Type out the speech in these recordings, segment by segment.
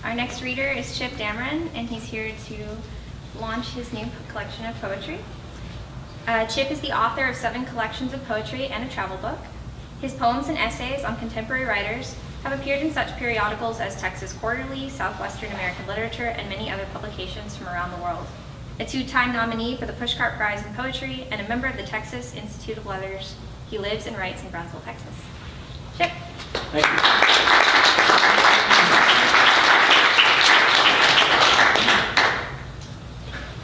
Our next reader is Chip Dameron, and he's here to launch his new collection of poetry. Chip is the author of 7 collections of poetry and a travel book. His poems and essays on contemporary writers have appeared in such periodicals as Texas Quarterly, Southwestern American Literature, and many other publications from around the world. A 2-time nominee for the Pushcart Prize in Poetry and a member of the Texas Institute of Letters, he lives and writes in Brownsville, Texas. Chip. Thank you.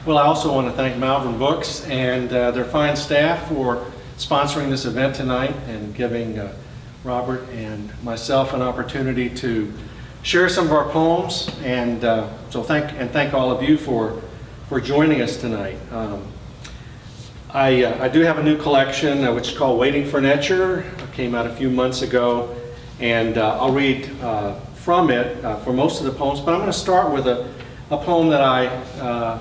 Well, I also want to thank Malvern Books and their fine staff for sponsoring this event tonight and giving Robert and myself an opportunity to share some of our poems. And so thank all of you for joining us tonight. I do have a new collection which is called Waiting for Nature. It came out a few months ago, and I'll read from it for most of the poems, but I'm going to start with a poem that I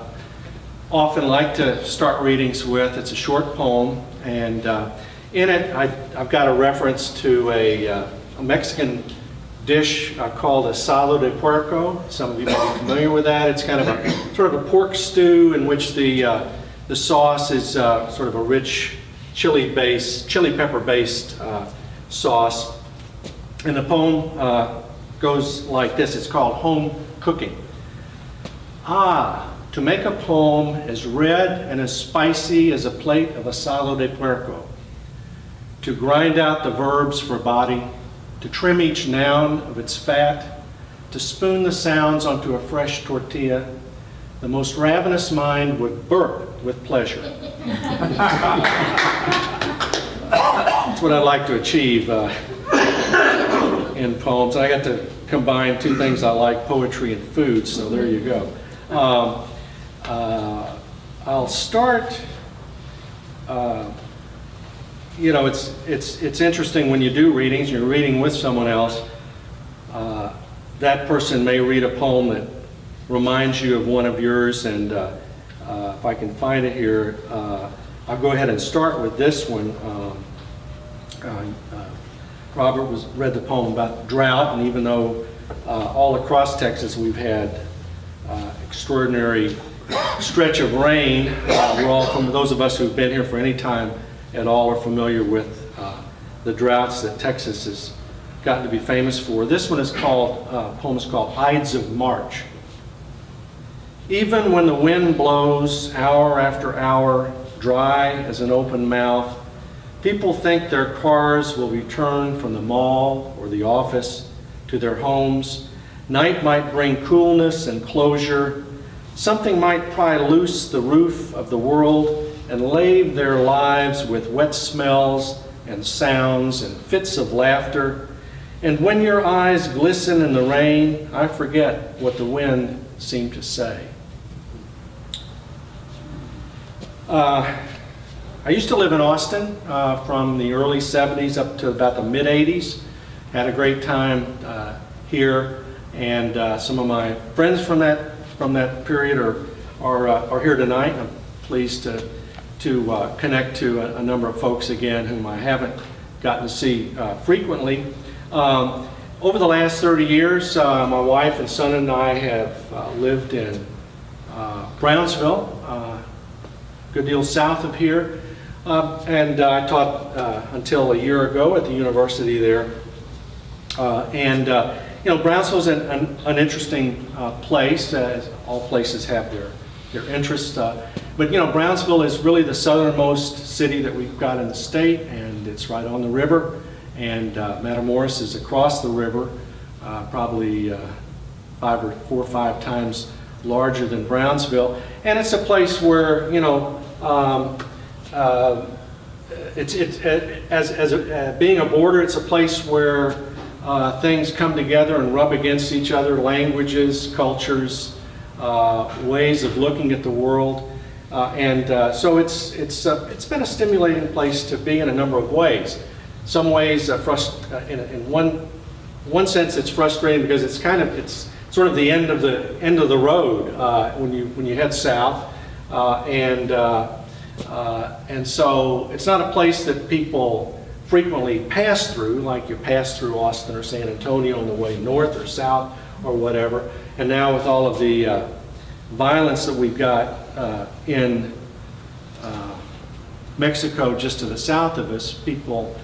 often like to start readings with. It's a short poem, and in it I've got a reference to a Mexican dish called asado de puerco. Some of you may be familiar with that. It's kind of a sort of a pork stew in which the sauce is sort of a rich chili pepper based sauce. And the poem goes like this. It's called Home Cooking. To make a poem as red and as spicy as a plate of asado de puerco, to grind out the verbs for body, to trim each noun of its fat, to spoon the sounds onto a fresh tortilla, the most ravenous mind would burp with pleasure. That's what I like to achieve in poems. I got to combine 2 things I like, poetry and food, so there you go. I'll start, you know, it's interesting when you do readings, you're reading with someone else, that person may read a poem that reminds you of one of yours, and if I can find it here, I'll go ahead and start with this one. Robert read the poem about drought, and even though all across Texas we've had extraordinary stretch of rain, we're all, from those of us who've been here for any time at all, are familiar with the droughts that Texas has gotten to be famous for. This one is called, poem is called Ides of March. Even when the wind blows hour after hour, dry as an open mouth, people think their cars will return from the mall or the office to their homes. Night might bring coolness and closure. Something might pry loose the roof of the world and lave their lives with wet smells and sounds and fits of laughter. And when your eyes glisten in the rain, I forget what the wind seemed to say. I used to live in Austin from the early 70s up to about the mid 80s. Had a great time here, and some of my friends from that period are here tonight. I'm pleased to connect to a number of folks again whom I haven't gotten to see frequently. Over the last 30 years, my wife and son and I have lived in Brownsville, a good deal south of here, and I taught until a year ago at the university there. You know, Brownsville's an interesting place, as all places have their interests. But you know, Brownsville is really the southernmost city that we've got in the state, and it's right on the river. And Matamoros is across the river, probably 4 or 5 times larger than Brownsville. And it's a place where, you know, being a border, it's a place where things come together and rub against each other, languages, cultures, ways of looking at the world. So it's been a stimulating place to be in a number of ways. Some ways, in one sense, it's frustrating because it's sort of the end of the road when you head south, and so it's not a place that people frequently pass through, like you pass through Austin or San Antonio on the way north or south, or whatever. And now with all of the violence that we've got in Mexico just to the south of us, people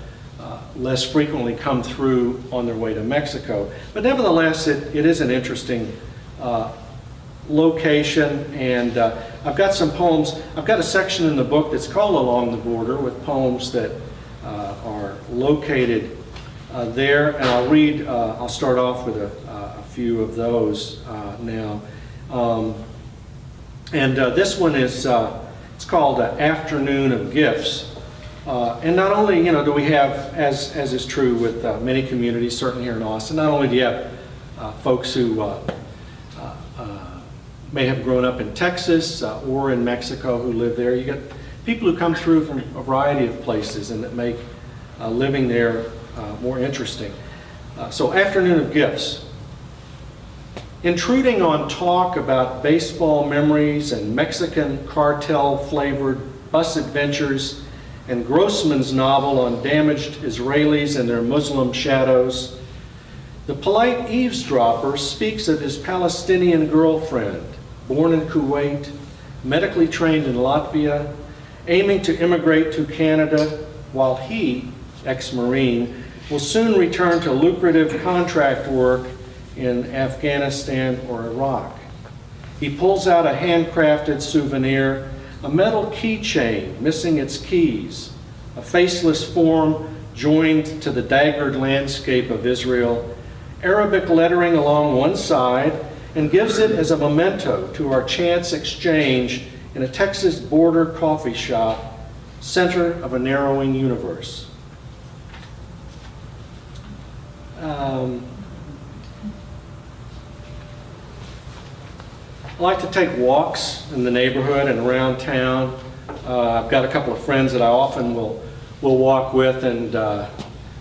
less frequently come through on their way to Mexico. But nevertheless, it is an interesting location, and I've got some poems. I've got a section in the book that's called Along the Border with poems that are located there, and I'll start off with a few of those now. This one is, it's called Afternoon of Gifts. And not only, do we have, as is true with many communities, certainly here in Austin, not only do you have folks who may have grown up in Texas or in Mexico who live there. You get people who come through from a variety of places and that make living there more interesting. So Afternoon of Gifts. Intruding on talk about baseball memories and Mexican cartel-flavored bus adventures and Grossman's novel on damaged Israelis and their Muslim shadows, the polite eavesdropper speaks of his Palestinian girlfriend, born in Kuwait, medically trained in Latvia, aiming to immigrate to Canada, while he, ex-Marine, will soon return to lucrative contract work in Afghanistan or Iraq. He pulls out a handcrafted souvenir, a metal keychain missing its keys, a faceless form joined to the daggered landscape of Israel, Arabic lettering along one side, and gives it as a memento to our chance exchange in a Texas border coffee shop, center of a narrowing universe. I like to take walks in the neighborhood and around town. I've got a couple of friends that I often will walk with, and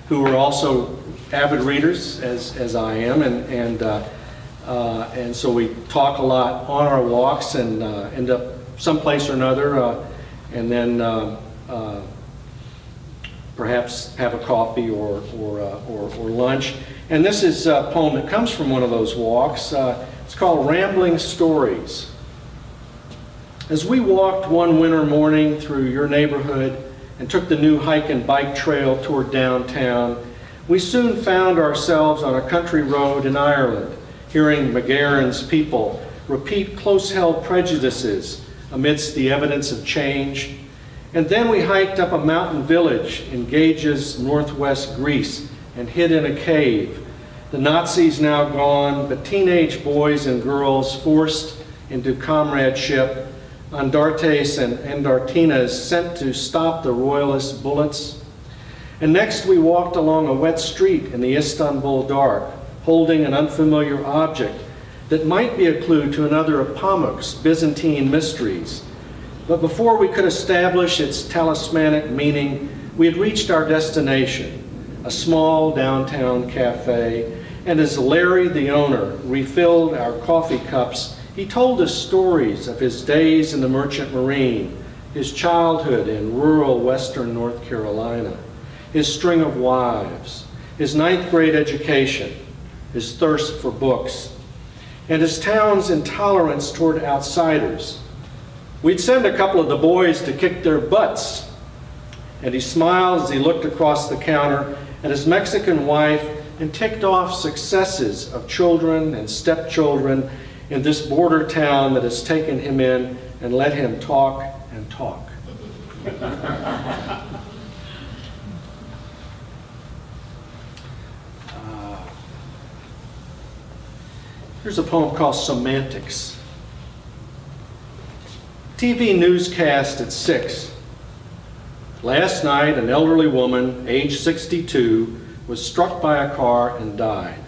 who are also avid readers, as I am, and so we talk a lot on our walks and end up someplace or another, and then perhaps have a coffee or lunch. And this is a poem that comes from one of those walks. It's called Rambling Stories. As we walked one winter morning through your neighborhood and took the new hike and bike trail toward downtown, we soon found ourselves on a country road in Ireland, hearing McGarren's people repeat close-held prejudices amidst the evidence of change. And then we hiked up a mountain village in Gage's northwest Greece and hid in a cave. The Nazis now gone, but teenage boys and girls forced into comradeship, Andartes and Andartinas sent to stop the royalist bullets. And next we walked along a wet street in the Istanbul dark, holding an unfamiliar object that might be a clue to another of Pamuk's Byzantine mysteries. But before we could establish its talismanic meaning, we had reached our destination, a small downtown cafe, and as Larry, the owner, refilled our coffee cups, he told us stories of his days in the Merchant Marine, his childhood in rural western North Carolina, his string of wives, his 9th grade education, his thirst for books, and his town's intolerance toward outsiders. We'd send a couple of the boys to kick their butts. And he smiled as he looked across the counter at his Mexican wife and ticked off successes of children and stepchildren in this border town that has taken him in and let him talk and talk. Here's a poem called Semantics. TV newscast at 6. Last night, an elderly woman, age 62, was struck by a car and died.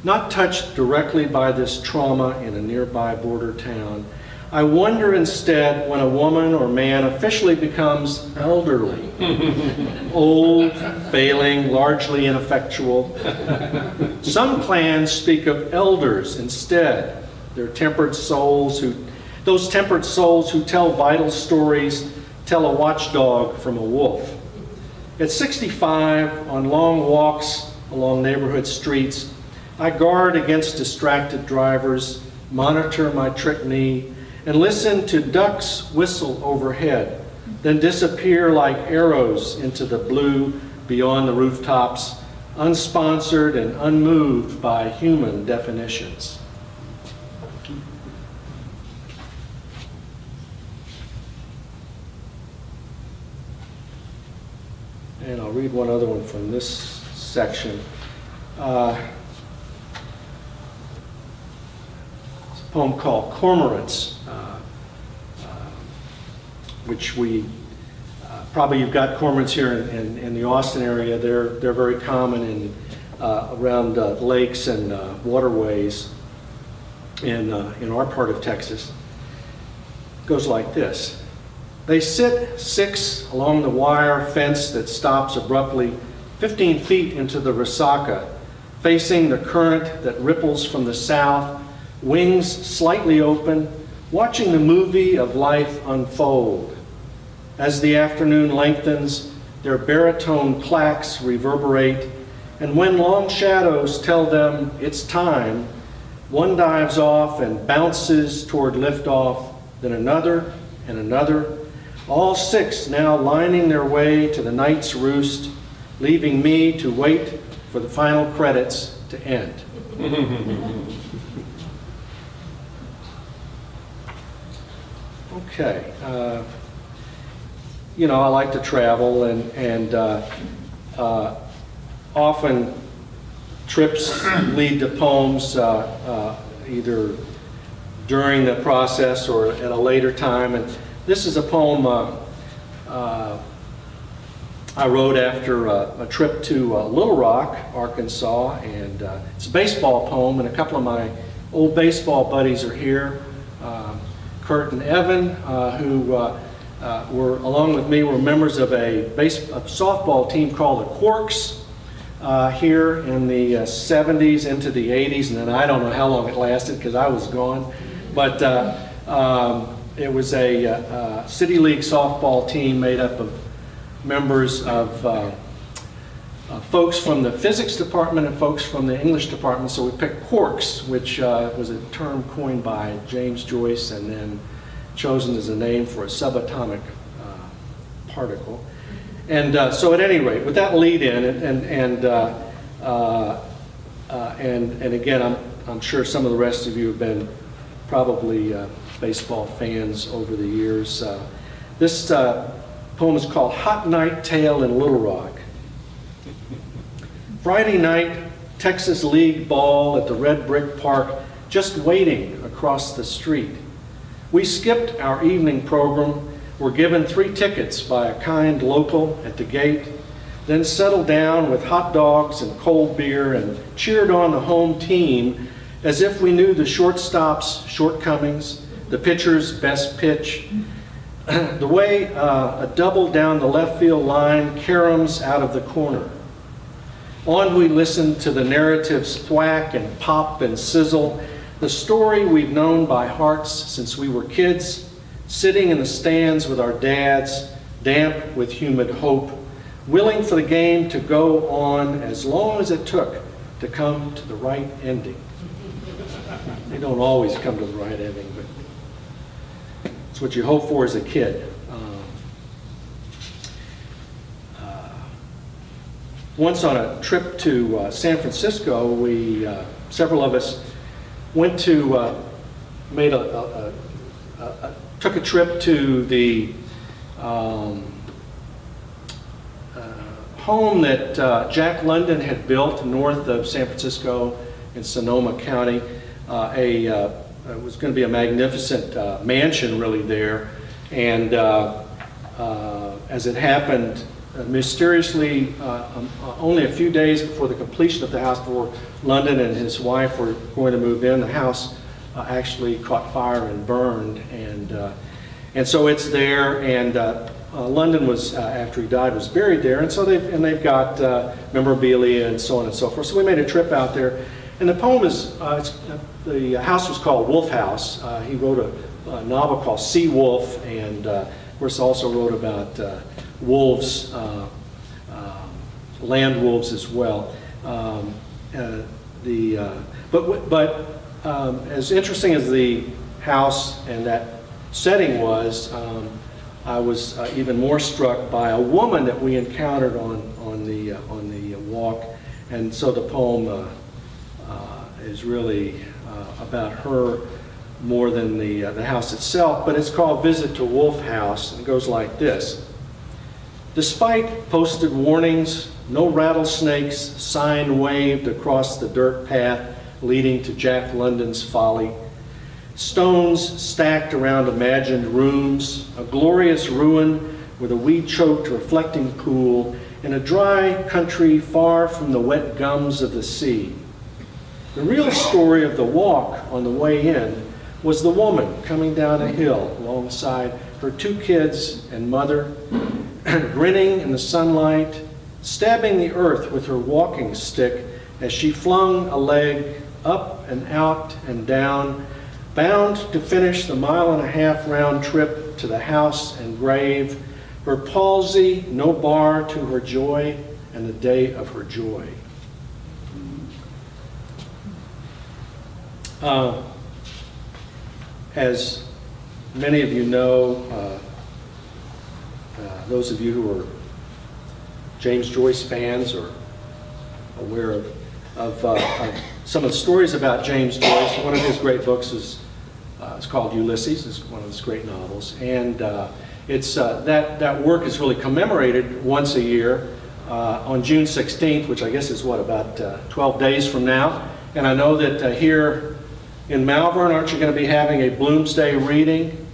Not touched directly by this trauma in a nearby border town, I wonder instead when a woman or man officially becomes elderly, old, failing, largely ineffectual. Some clans speak of elders instead. They're tempered souls those tempered souls who tell vital stories, tell a watchdog from a wolf. At 65, on long walks along neighborhood streets, I guard against distracted drivers, monitor my trick knee, and listen to ducks whistle overhead, then disappear like arrows into the blue beyond the rooftops, unsponsored and unmoved by human definitions. And I'll read one other one from this section. It's a poem called Cormorants, which we probably you've got cormorants here in the Austin area. They're very common in around lakes and waterways in our part of Texas. It goes like this. They sit 6 along the wire fence that stops abruptly 15 feet into the Resaca, facing the current that ripples from the south, wings slightly open, watching the movie of life unfold. As the afternoon lengthens, their baritone clacks reverberate, and when long shadows tell them it's time, one dives off and bounces toward liftoff, then another and another, all 6 now lining their way to the night's roost, leaving me to wait for the final credits to end. Okay. I like to travel, and often trips lead to poems either during the process or at a later time. And this is a poem I wrote after a trip to Little Rock, Arkansas, and it's a baseball poem, and a couple of my old baseball buddies are here. Kurt and Evan, who were, along with me, were members of a softball team called the Quarks here in the 70s into the 80s, and then I don't know how long it lasted because I was gone. But it was a City League softball team made up of members of folks from the physics department and folks from the English department. So we picked quarks, which was a term coined by James Joyce and then chosen as a name for a subatomic particle. And so at any rate, with that lead in, and again, I'm sure some of the rest of you have been probably baseball fans over the years. This poem is called Hot Night Tale in Little Rock. Friday night, Texas League ball at the Red Brick Park, just waiting across the street. We skipped our evening program, were given 3 tickets by a kind local at the gate, then settled down with hot dogs and cold beer and cheered on the home team as if we knew the shortstop's shortcomings, the pitcher's best pitch, the way a double down the left field line caroms out of the corner. On we listened to the narratives thwack and pop and sizzle, the story we've known by hearts since we were kids, sitting in the stands with our dads, damp with humid hope, willing for the game to go on as long as it took to come to the right ending. They don't always come to the right ending, but it's what you hope for as a kid. Once on a trip to San Francisco, we several of us went to took a trip to the home that Jack London had built north of San Francisco in Sonoma County. It was going to be a magnificent mansion really there, and as it happened, mysteriously, only a few days before the completion of the house, before London and his wife were going to move in, the house actually caught fire and burned, and so it's there. And London was, after he died, was buried there, and so they've got memorabilia and so on and so forth. So we made a trip out there, and the poem is the house was called Wolf House. He wrote a novel called Sea Wolf, and of course also wrote about wolves, land wolves as well. The as interesting as the house and that setting was, I was even more struck by a woman that we encountered on the walk, and so the poem is really about her more than the house itself. But it's called "Visit to Wolf House," and it goes like this: despite posted warnings, no rattlesnakes sign waved across the dirt path leading to Jack London's Folly. Stones stacked around imagined rooms, a glorious ruin with a weed-choked reflecting pool in a dry country far from the wet gums of the sea. The real story of the walk on the way in was the woman coming down a hill alongside her 2 kids and mother, grinning in the sunlight, stabbing the earth with her walking stick as she flung a leg up and out and down, bound to finish the 1.5-mile round trip to the house and grave, her palsy no bar to her joy and the day of her joy. As many of you know, those of you who are James Joyce fans or aware of some of the stories about James Joyce, one of his great books is it's called Ulysses. It's one of his great novels, and it's that work is really commemorated once a year on June 16th, which I guess is about 12 days from now. And I know that here in Malvern, aren't you going to be having a Bloomsday reading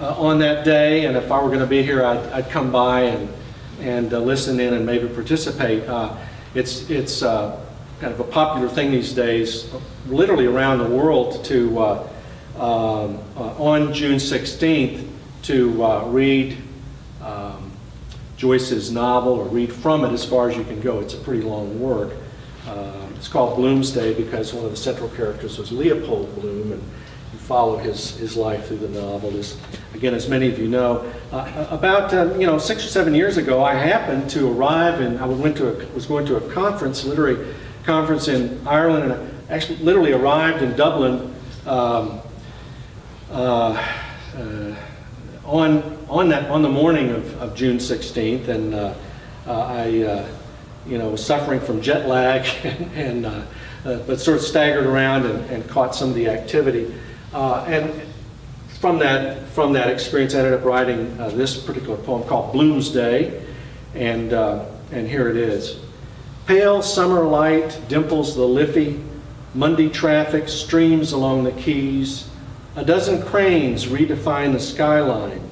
on that day? And if I were going to be here, I'd come by and listen in and maybe participate. It's kind of a popular thing these days, literally around the world, to on June 16th to read Joyce's novel or read from it as far as you can go. It's a pretty long work. It's called Bloomsday because one of the central characters was Leopold Bloom, and you follow his life through the novel. Again, as many of you know, about 6 or 7 years ago, I happened to arrive, and I was going to a conference, literary conference in Ireland, and I actually literally arrived in Dublin on the morning of June 16th, and I was suffering from jet lag, but sort of staggered around and caught some of the activity. And from that experience, I ended up writing this particular poem called Bloomsday, and here it is. Pale summer light dimples the Liffey, Monday traffic streams along the quays, a dozen cranes redefine the skyline,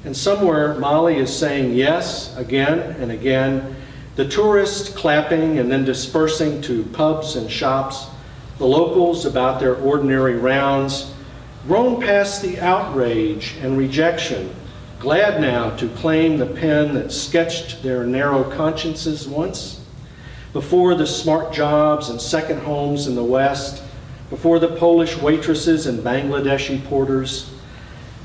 and somewhere Molly is saying yes again and again, the tourists clapping and then dispersing to pubs and shops, the locals about their ordinary rounds, grown past the outrage and rejection, glad now to claim the pen that sketched their narrow consciences once, before the smart jobs and second homes in the West, before the Polish waitresses and Bangladeshi porters,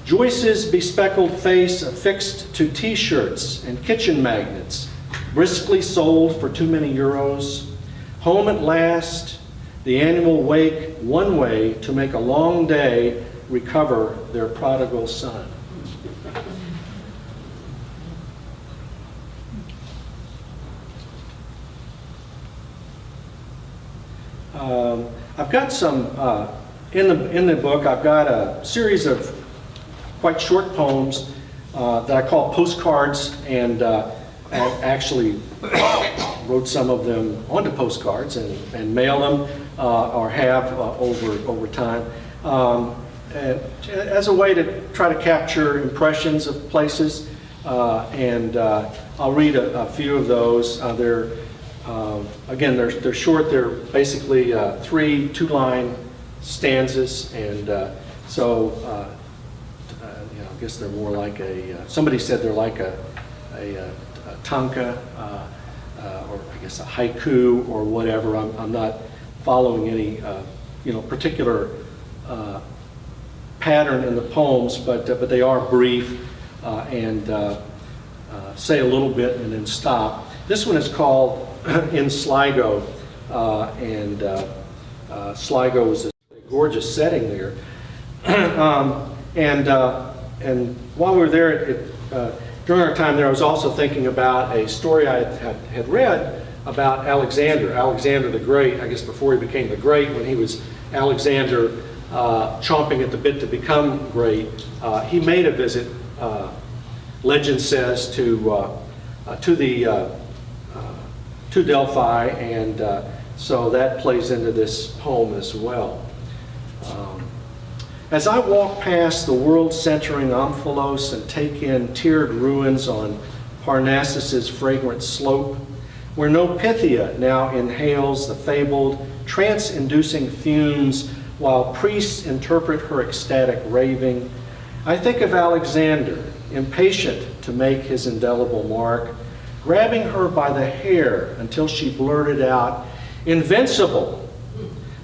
Joyce's bespeckled face affixed to t-shirts and kitchen magnets, briskly sold for too many euros, home at last, the annual wake one way to make a long day recover their prodigal son. I've got some, in the book, I've got a series of quite short poems that I call postcards, and I actually wrote some of them onto postcards and mail them or have over time as a way to try to capture impressions of places. And I'll read a few of those. Again, they're short. They're basically 3 two-line stanzas, and I guess they're more like somebody said they're like a tanka, or I guess a haiku or whatever. I'm not following any particular pattern in the poems, but they are brief and say a little bit and then stop. This one is called In Sligo, and Sligo was a gorgeous setting there. And while we were there, during our time there, I was also thinking about a story I had read about Alexander the Great, I guess before he became the Great, when he was Alexander chomping at the bit to become great. He made a visit, legend says, to Delphi, and so that plays into this poem as well. As I walk past the world-centering Omphalos and take in tiered ruins on Parnassus's fragrant slope, where no Pythia now inhales the fabled, trance-inducing fumes while priests interpret her ecstatic raving, I think of Alexander, impatient to make his indelible mark, grabbing her by the hair until she blurted out, "Invincible!"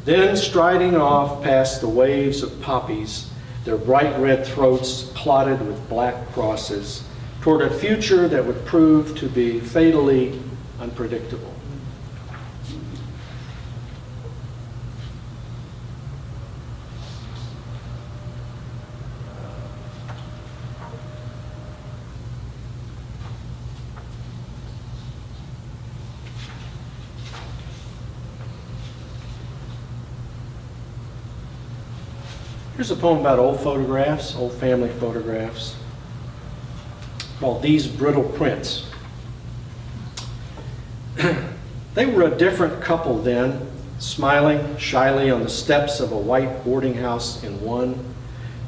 Then striding off past the waves of poppies, their bright red throats clotted with black crosses, toward a future that would prove to be fatally unpredictable. Here's a poem about old photographs, old family photographs, called These Brittle Prints. They were a different couple then, smiling shyly on the steps of a white boarding house in one,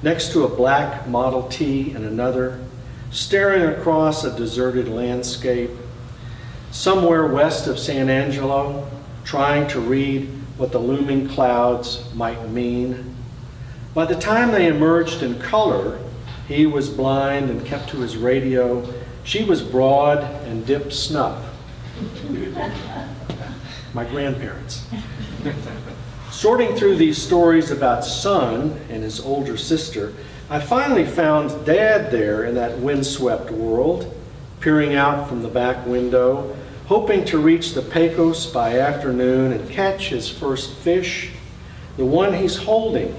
next to a black Model T in another, staring across a deserted landscape, somewhere west of San Angelo, trying to read what the looming clouds might mean. By the time they emerged in color, he was blind and kept to his radio. She was broad and dipped snuff. My grandparents. Sorting through these stories about son and his older sister, I finally found Dad there in that windswept world, peering out from the back window, hoping to reach the Pecos by afternoon and catch his first fish, the one he's holding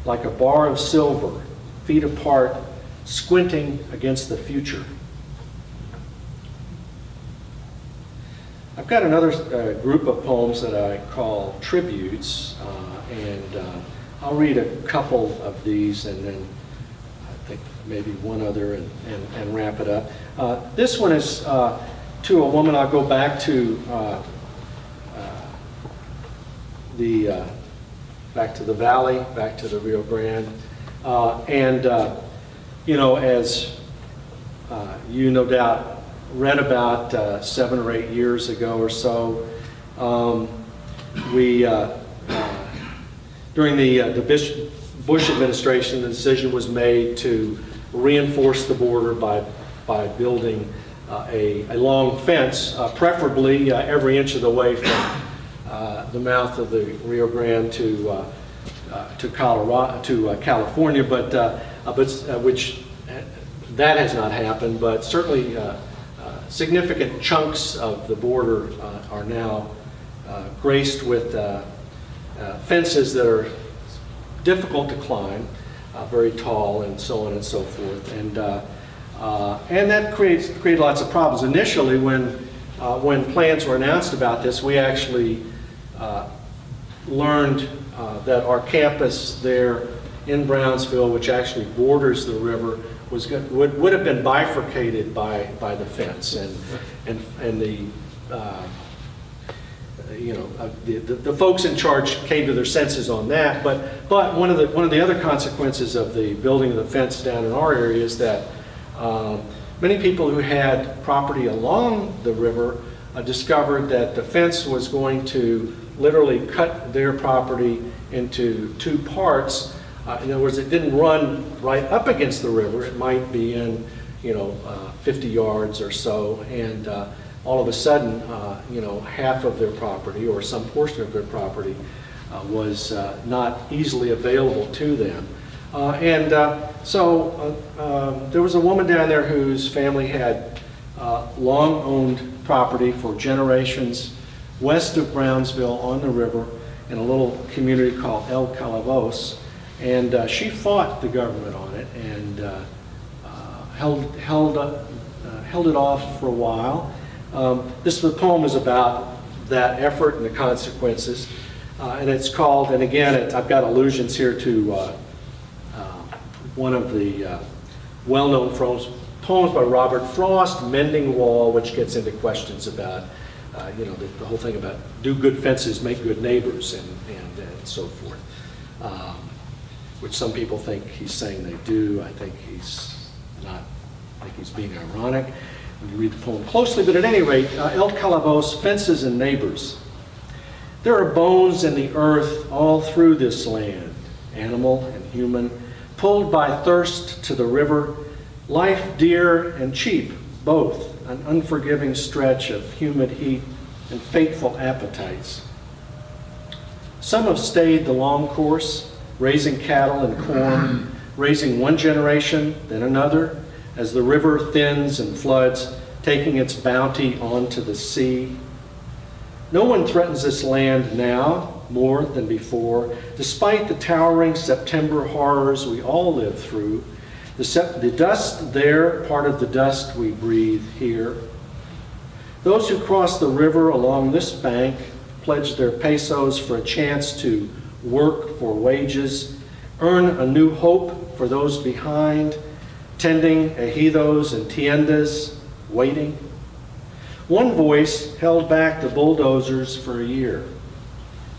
like a bar of silver, feet apart, squinting against the future. I've got another group of poems that I call tributes, and I'll read a couple of these and then I think maybe one other and wrap it up. This one is to a woman. I'll go back to back to the valley, back to the Rio Grande. You know, as you no doubt read about 7 or 8 years ago or so, during the Bush administration, the decision was made to reinforce the border by building a long fence, preferably every inch of the way from the mouth of the Rio Grande to Colorado, to California, but which that has not happened. But certainly, significant chunks of the border are now graced with fences that are difficult to climb, very tall, and so on and so forth. And that created lots of problems. Initially, when plans were announced about this, we actually learned that our campus there in Brownsville, which actually borders the river, would have been bifurcated by the fence, and the the folks in charge came to their senses on that. But one of the other consequences of the building of the fence down in our area is that many people who had property along the river discovered that the fence was going to literally cut their property into two parts. In other words, it didn't run right up against the river. It might be in, 50 yards or so, and all of a sudden, half of their property or some portion of their property was not easily available to them. So there was a woman down there whose family had long owned property for generations west of Brownsville on the river, in a little community called El Calabos, and she fought the government on it and held it off for a while. This poem is about that effort and the consequences, and it's called, and again, I've got allusions here to one of the well-known poems by Robert Frost, Mending Wall, which gets into questions about, the whole thing about do good fences make good neighbors and so forth, which some people think he's saying they do. I think he's not. I think he's being ironic when you read the poem closely. But at any rate, El Calabos, Fences and Neighbors. There are bones in the earth all through this land, animal and human, pulled by thirst to the river, life dear and cheap, both, an unforgiving stretch of humid heat and fateful appetites. Some have stayed the long course, raising cattle and corn, raising one generation, then another, as the river thins and floods, taking its bounty onto the sea. No one threatens this land now more than before, despite the towering September horrors we all live through. The dust there, part of the dust we breathe here. Those who cross the river along this bank pledge their pesos for a chance to work for wages, earn a new hope for those behind, tending ejidos and tiendas, waiting. One voice held back the bulldozers for a year.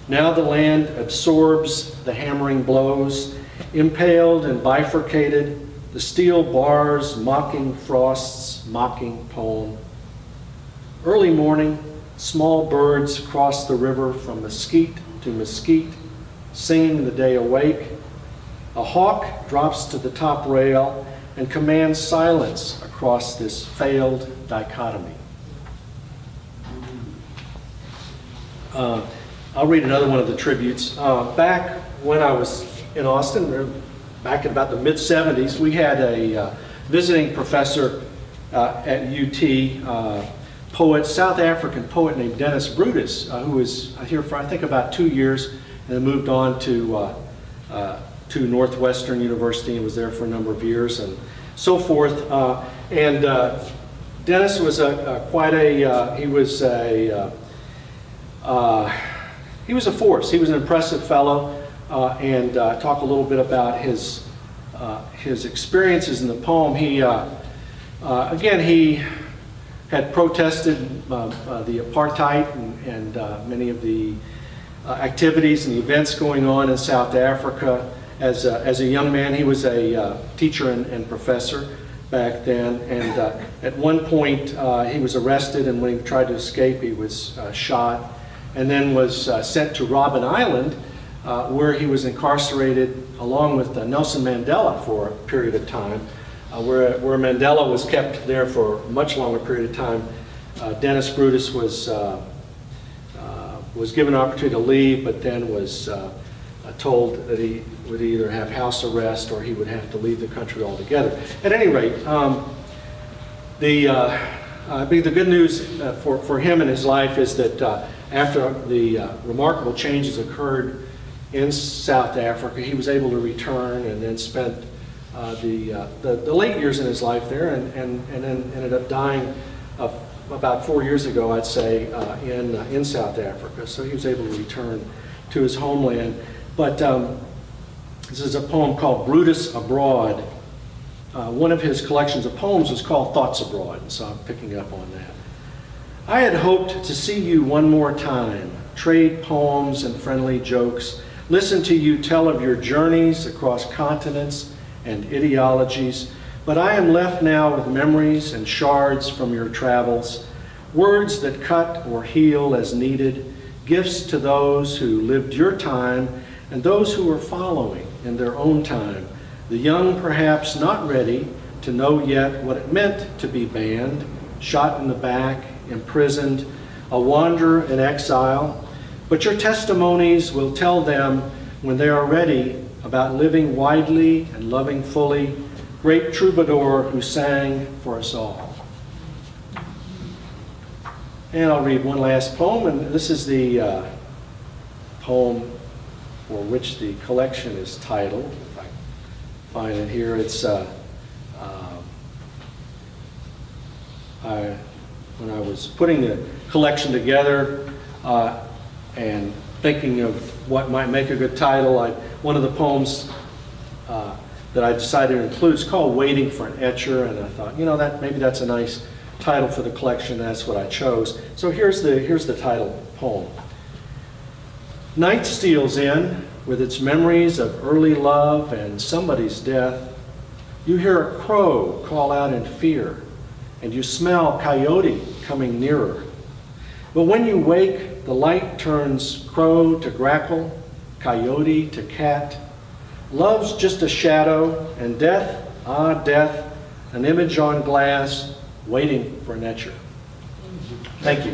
Now the land absorbs the hammering blows, impaled and bifurcated, the steel bars mocking frost's mocking poem. Early morning, small birds cross the river from mesquite to mesquite, singing the day awake. A hawk drops to the top rail and commands silence across this failed dichotomy. I'll read another one of the tributes. Back when I was in Austin, back in about the mid-'70s, we had a visiting professor at UT, South African poet named Dennis Brutus, who was here for I think about 2 years, and then moved on to Northwestern University and was there for a number of years and so forth. Dennis was he was a force. He was an impressive fellow, and talk a little bit about his experiences in the poem. He had protested the apartheid and many of the activities and the events going on in South Africa. As a young man, he was a teacher and professor back then, and at one point he was arrested, and when he tried to escape, he was shot, and then was sent to Robben Island, where he was incarcerated along with Nelson Mandela for a period of time, where Mandela was kept there for a much longer period of time. Dennis Brutus was given an opportunity to leave, but then was told that he would either have house arrest or he would have to leave the country altogether. At any rate, the good news for him in his life is that after the remarkable changes occurred in South Africa, he was able to return and then spent the late years in his life there, and then ended up dying about 4 years ago, I'd say, in South Africa. So he was able to return to his homeland. But this is a poem called Brutus Abroad. One of his collections of poems was called Thoughts Abroad, so I'm picking up on that. I had hoped to see you one more time, trade poems and friendly jokes, listen to you tell of your journeys across continents and ideologies, but I am left now with memories and shards from your travels, words that cut or heal as needed, gifts to those who lived your time and those who are following in their own time, the young perhaps not ready to know yet what it meant to be banned, shot in the back, imprisoned, a wanderer in exile, but your testimonies will tell them when they are ready about living widely and loving fully, great troubadour who sang for us all. And I'll read one last poem, and this is the poem for which the collection is titled. If I find it here, it's when I was putting the collection together and thinking of what might make a good title, one of the poems that I decided to include is called Waiting for an Etcher, and I thought, you know, maybe that's a nice title for the collection, and that's what I chose. So here's the title poem. Night steals in with its memories of early love and somebody's death. You hear a crow call out in fear, and you smell coyote coming nearer. But when you wake, the light turns crow to grackle, coyote to cat. Love's just a shadow, and death, ah death, an image on glass, waiting for an etcher. Thank you.